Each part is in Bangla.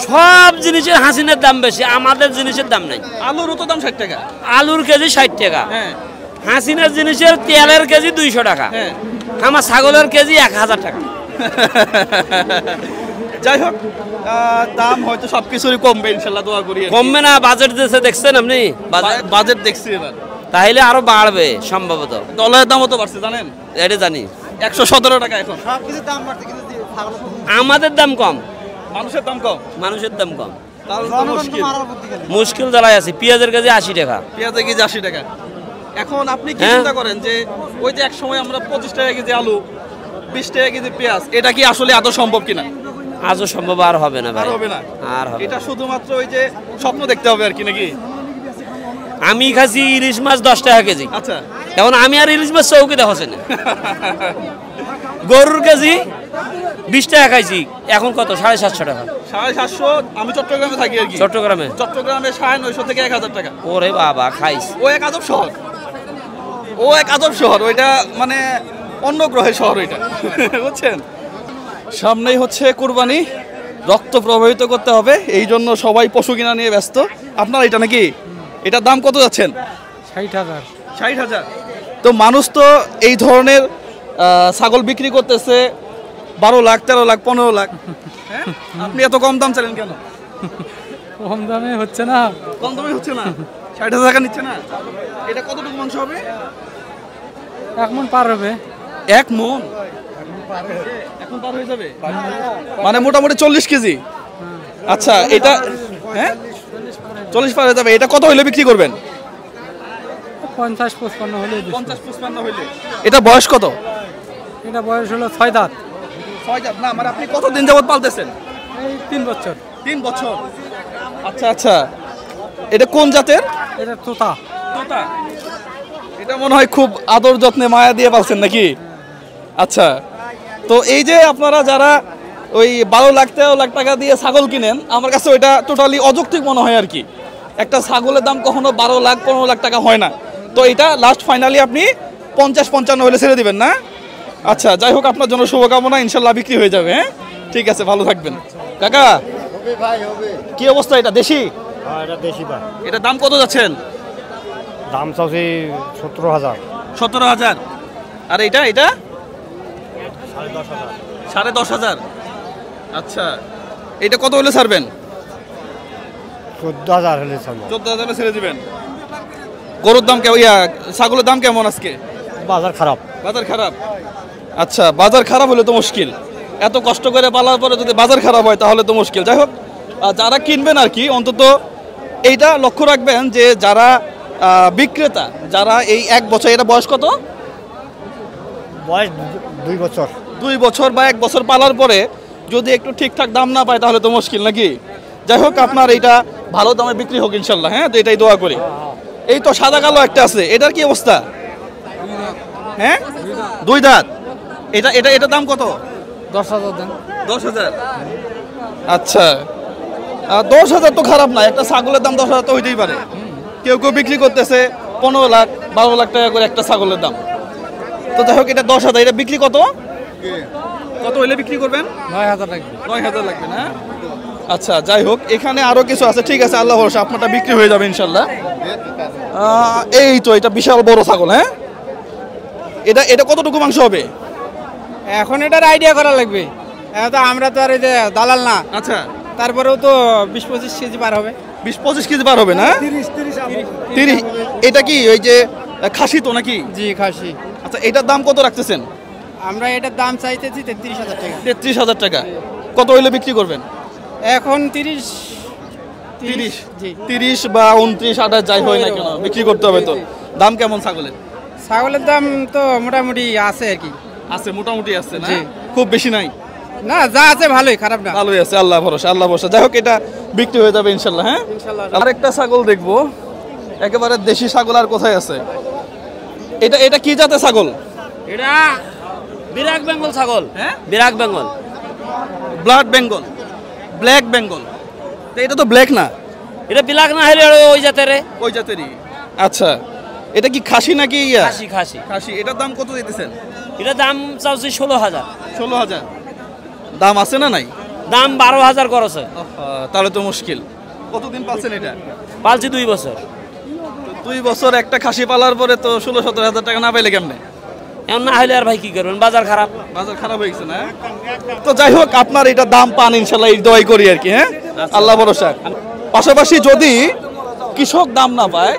সব জিনিসের হাসিনের দাম বেশি, আমাদের জিনিসের দাম নাই। আলুরও তো দাম 60 টাকা। আলুর কেজি 60 টাকা, হ্যাঁ। হাসিনের জিনিসের তেলের কেজি 200 টাকা, হ্যাঁ। আমার ছাগলের কেজি 1000 টাকা। যাই হোক, দাম হয়তো সবকিছুরই কমবে ইনশাল্লাহ, দোয়া করি। কমবে না, বাজেট দিয়েছে দেখছেন আপনি, বাজেট দেখছি এবার, তাহলে আরো বাড়বে সম্ভবত। ডলারের দামও তো বাড়ছে জানেন, এটা জানি। 117 টাকা এখন। আমাদের দাম কম, মানুষের দাম কম। মানুষের দাম কম, তাহলে তো মুশকিল। মুশকিল জ্বালায় আছে। পেঁয়াজের কেজি 80 টাকা, পেঁয়াজের কেজি 80 টাকা। এখন আপনি কি চিন্তা করেন যে ওই যে এক সময় আমরা 25 টাকা কেজি আলু, 20 টাকা কেজি পেঁয়াজ, এটা কি আসলে আদৌ সম্ভব কিনা? আজও সম্ভব আর হবে না ভাই, আর হবে না, আর হবে এটা শুধুমাত্র ওই যে স্বপ্ন দেখতে হবে আর কি, নাকি? আমি খাচ্ছি ইলিশ মাছ 10 টাকা কেজি। আচ্ছা, এখন আমি আর ইলিশ মাছ চৌকি দেখাচ্ছি না। গরুর কেজি 20 টাকা খাইছি, এখন কত? 750 টাকা। 750। আমি চট্টগ্রামে থাকি আর কি। চট্টগ্রামে 950 থেকে 1000 টাকা। ওরে বাবা, খাইস। ও এক আজব শহর, ও এক আজব শহর, ওইটা মানে অন্য গ্রহের শহর ওইটা। বুঝছেন? সামনেই হচ্ছে কুরবানি, রক্ত প্রবাহিত করতে হবে, এই জন্য সবাই পশু কিনা নিয়ে ব্যস্ত। আপনার এটা নাকি, এটার দাম কত যাচ্ছেন? 60,000। 60,000। তো মানুষ তো এই ধরনের ছাগল বিক্রি করতেছে 12 লাখ, 13 লাখ, 15 লাখ। হ্যাঁ, আপনি এত কম দাম চাইলেন কেন? কম দামে হচ্ছে না। কম দামে হচ্ছে না, 60,000 টাকা নিচ্ছে না। এটা কতটুকু মাংস হবে? 1 মণ পার হবে। 1 মণ এখন পার হয়ে যাবে, মানে মোটামুটি 40 কেজি। আচ্ছা, এটা হ্যাঁ 40 পার হয়ে যাবে। এটা কত হইলে বিক্রি করবেন? 50-55 হলে। 50-55 হইলে। এটা বয়স কত? এটা বয়স হলো 6 দাঁত। 6 দাঁত না, মানে আপনি কতদিন যাবত পালতেছেন? এই 3 বছর। 3 বছর। আচ্ছা আচ্ছা, এটা কোন জাতের? এটা তোতা। তোতা। এটা মনে হয় খুব আদর যত্নে মায়া দিয়ে পালছেন নাকি? আচ্ছা, তো এই যে আপনারা যারা ওই 12 লাখ 13 লাখ টাকা দিয়ে ছাগল কিনেন, আমার কাছে ওইটা টোটালি অযৌক্তিক মনে হয় আর কি। একটা ছাগলের দাম কখনো 12 লাখ 15 লাখ টাকা হয় না। তো এটা লাস্ট ফাইনালি আপনি 50-55 হলে ছেড়ে দিবেন না? আচ্ছা, যাই হোক, আপনার জন্য শুভকামনা, ইনশাল্লাহ বিক্রি হয়ে যাবে। হ্যাঁ, ঠিক আছে, ভালো থাকবেন। কাকা, কি অবস্থা? এটা দেশি? হ্যাঁ, এটা দেশি ভাই। এটা দাম কত যাচ্ছেন? দাম চাচ্ছি 17,000। 17,000। আর এটা এটা 10,500। 10,500। আচ্ছা, এটা কত হলে ছাড়বেন? 14,000 হলে ছাড়বো। 14,000 ছেড়ে দিবেন। গরুর দাম কেমন, ছাগলের দাম কেমন আজকে? বাজার খারাপ। বাজার খারাপ। আচ্ছা, বাজার খারাপ হলে তো মুশকিল। এত কষ্ট করে পালার পরে যদি বাজার খারাপ হয় তাহলে তো মুশকিল। যাই হোক, যারা কিনবেন আর কি, অন্তত এইটা লক্ষ্য রাখবেন যে যারা বিক্রেতা, যারা এই 1 বছর, এটা বয়স কত? বয়স 2 বছর। 2 বছর বা 1 বছর পালার পরে যদি একটু ঠিকঠাক দাম না পায় তাহলে তো মুশকিল নাকি? যাই হোক, আপনার এইটা ভালো দামে বিক্রি হোক ইনশাল্লাহ। হ্যাঁ, তো এটাই দোয়া করি। এই তো সাদা কালো একটা আছে, এটার কি অবস্থা? হ্যাঁ, 2 দাঁত। এটা এটা এটার দাম কত? 10,000 দেন। 10,000। আচ্ছা, 10,000 তো খারাপ না, একটা ছাগলের দাম 10,000 তো হইতেই পারে। কেউ কেউ বিক্রি করতেছে 15 লাখ 12 লাখ টাকা করে একটা ছাগলের দাম। তো যাই হোক, এটা 10,000। এটা বিক্রি কত কত হইলে বিক্রি করবেন? 9,000 লাগবে। 9,000 লাগবে না? আচ্ছা, যাই হোক, এখানে আরো কিছু আছে। ঠিক আছে, আল্লাহ ভরসা, আপনারটা বিক্রি হয়ে যাবে ইনশাল্লাহ। এই তো, এটা বিশাল বড় ছাগল। হ্যাঁ, এটা এটা কতটুকু মাংস হবে? এখন এটার আইডিয়া করা লাগবে। এখন তো আমরা তো আর এই যে দালাল না। আচ্ছা, তারপরেও তো 20-25 কেজি পার হবে। 20-25 কেজি পার হবে না? 30। এটা কি ওই যে খাসি তো নাকি? জি, খাসি। আচ্ছা, এটার দাম কত রাখতেছেন? আমরা এটার দাম চাইতেছি 33,000 টাকা। 33,000 টাকা। কত হইলে বিক্রি করবেন? এখন 30। 30। জি। 30 বা 29, 28 যাই হয় না কেন, বিক্রি করতে হবে তো। দাম কেমন ছাগলের? ছাগলের দাম তো মোটামুটি আছে আর কি। আছে, মোটামুটি আছে না? জি। খুব বেশি নাই? না, যা আছে ভালোই, খারাপ না। ভালোই আছে, আল্লাহ ভরসা, আল্লাহ ভরসা। যাই হোক, এটা বিক্রি হয়ে যাবে ইনশাল্লাহ। হ্যাঁ, ইনশাল্লাহ। আরেকটা ছাগল দেখবো, একেবারে দেশি ছাগল। আর কোথায় আছে এটা? এটা কি জাতের ছাগল? এটা বিরাট বেঙ্গল ছাগল। হ্যাঁ, বিরাট বেঙ্গল, ব্লাড বেঙ্গল, ব্ল্যাক বেঙ্গল। এটা তো ব্ল্যাক না? এটা বিলাক না হলে ওই জাতের। ওই জাতেরই। আচ্ছা, এটা কি খাসি নাকি? খাসি, খাসি। খাসি। এটার দাম কত দিতেছেন? এটা দাম চাচ্ছি 16,000। 16,000। দাম আছে না নাই? দাম 12,000 খরচ হয়। তাহলে তো মুশকিল। কতদিন পাচ্ছেন এটা? পালছি 2 বছর। 2 বছর একটা খাসি পালার পরে তো 16-17 হাজার টাকা না পাইলে কেমনে? এখন না হলে আর ভাই কি করবেন, বাজার খারাপ। বাজার খারাপ হয়ে গেছে না? তো যাই হোক, আপনার এটা দাম পান ইনশাল্লাহ, এই দোয়াই করি আর কি। হ্যাঁ, আল্লাহ ভরসা। পাশাপাশি যদি কৃষক দাম না পায়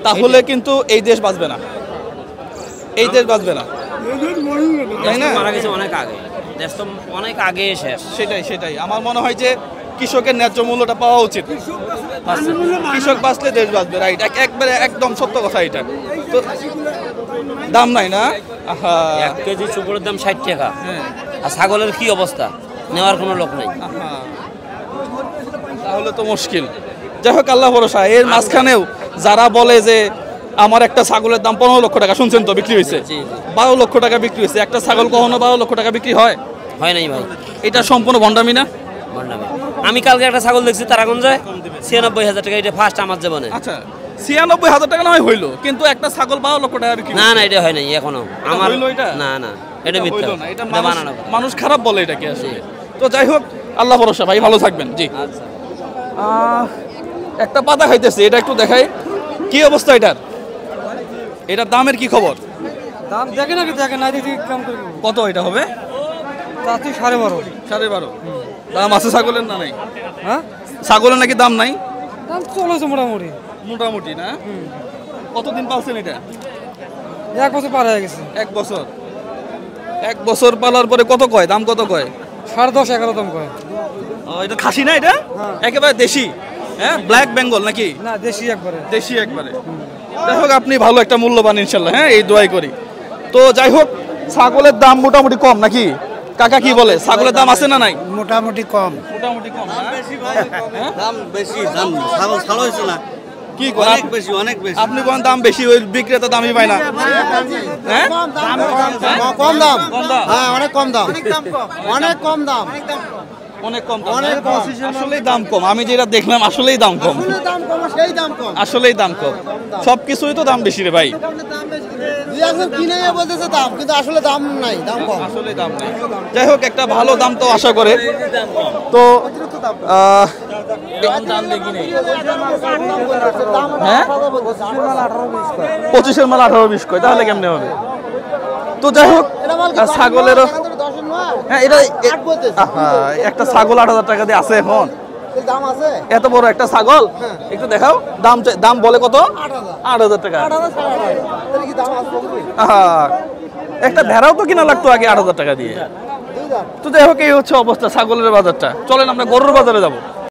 তাহলে কিন্তু এই দেশ বাঁচবে না, এই দেশ বাঁচবে না, তাই না? মারা গেছে অনেক আগে, দেশ তো অনেক আগে শেষ। সেটাই আমার মনে হয় যে কৃষকের ন্যায্য মূল্যটা পাওয়া উচিত। কৃষক বাঁচলে দেশ বাঁচবে, রাইট, একবারে একদম সত্য কথা এটা। তো দাম নাই না? 1 কেজি শুকুরের দাম 60 টাকা। হ্যাঁ, আর ছাগলের কি অবস্থা, নেওয়ার কোনো লোক নেই। তাহলে তো মুশকিল। যাই হোক, আল্লাহ ভরসা। এর মাঝখানেও যারা বলে যে আমার একটা ছাগলের দাম 15 লক্ষ টাকা, শুনছেন তো, বিক্রি হয়েছে 12 লক্ষ টাকা বিক্রি হয়েছে। একটা ছাগল কখনো 12 লক্ষ টাকা বিক্রি হয়? হয় নাই ভাই, এটা সম্পূর্ণ ভণ্ডামি না? ভণ্ডামি। আমি কালকে একটা ছাগল দেখছি তারাগঞ্জে 96,000 টাকা, এটা ফার্স্ট আমার জীবনে। আচ্ছা, 96,000 টাকা নয় হইলো, কিন্তু একটা ছাগল 12 লক্ষ টাকা বিক্রি। না এটা হয় নাই এখনো আমার। হইলো এটা? না এটা মিথ্যা, হইলো না, এটা এটা বানানো। মানুষ খারাপ বলে এটাকে আসলে। তো যাই হোক, আল্লাহ ভরসা ভাই, ভালো থাকবেন। জি, আচ্ছা। একটা পাতা খাইতেছে, এটা একটু দেখাই কি অবস্থা এটার। এটার দামের কি খবর? দাম দেখে নাকি দেখে না দেখি কাম করবো। কত এটা হবে? তাতে 12.5। 12.5 দাম আছে ছাগলের না নাই? হ্যাঁ, ছাগলের নাকি দাম নাই? দাম চলেছে মোটামুটি। মোটামুটি না? কতদিন পালছেন এটা? 1 বছর পার হয়ে গেছে। 1 বছর। 1 বছর পালার পরে কত কয়, দাম কত কয়? 10.5-11 দাম কয়। এটা খাসি না এটা? একেবারে দেশি? হ্যাঁ, ব্ল্যাক বেঙ্গল নাকি? না, দেশি একবারে। দেশি একবারে। যাই হোক, আপনি ভালো একটা মূল্যবান ইনশাল্লাহ। হ্যাঁ, এই দোয়াই করি। তো যাই হোক, ছাগলের দাম মোটামুটি কম নাকি? কাকা কি বলে, ছাগলের দাম আছে না নাই? মোটামুটি কম। মোটামুটি কম না? দাম বেশি, দাম ছাগল ভালো হয়েছে না, কি করেন? অনেক বেশি, অনেক বেশি। আপনি কোন দাম বেশি, ওই বিক্রেতা দামই পায় না? হ্যাঁ, কম দাম, কম দাম। হ্যাঁ অনেক কম দাম, অনেক কম দাম, অনেক কম দাম। অনেক কম। আসলেই দাম কম, আমি যেটা দেখলাম আসলেই দাম কম, দাম কম, সেই দাম কম। আসলেই দাম কম। সব কিছুই তো দাম বেশি রে ভাই। দুই একজন কিনে বলতেছে দাম, কিন্তু আসলে দাম নাই, দাম কম। আসলে দাম নাই। যাই হোক, একটা ভালো দাম তো আশা করে। তো হ্যাঁ, 25-এর মাল 18-20 কয়, তাহলে কেমনে হবে? তো যাই হোক, ছাগলেরও হ্যাঁ, এটা একটা ছাগল 8,000 টাকা দিয়ে আছে এখন। দাম আছে, এত বড় একটা ছাগল, একটু দেখাও। দাম বলে কত? 8,000 টাকা। একটা ভেড়াও তো কিনা লাগতো আগে 8,000 টাকা দিয়ে। তো যাই হোক, এই হচ্ছে অবস্থা ছাগলের বাজারটা। চলেন আমরা গরুর বাজারে যাবো।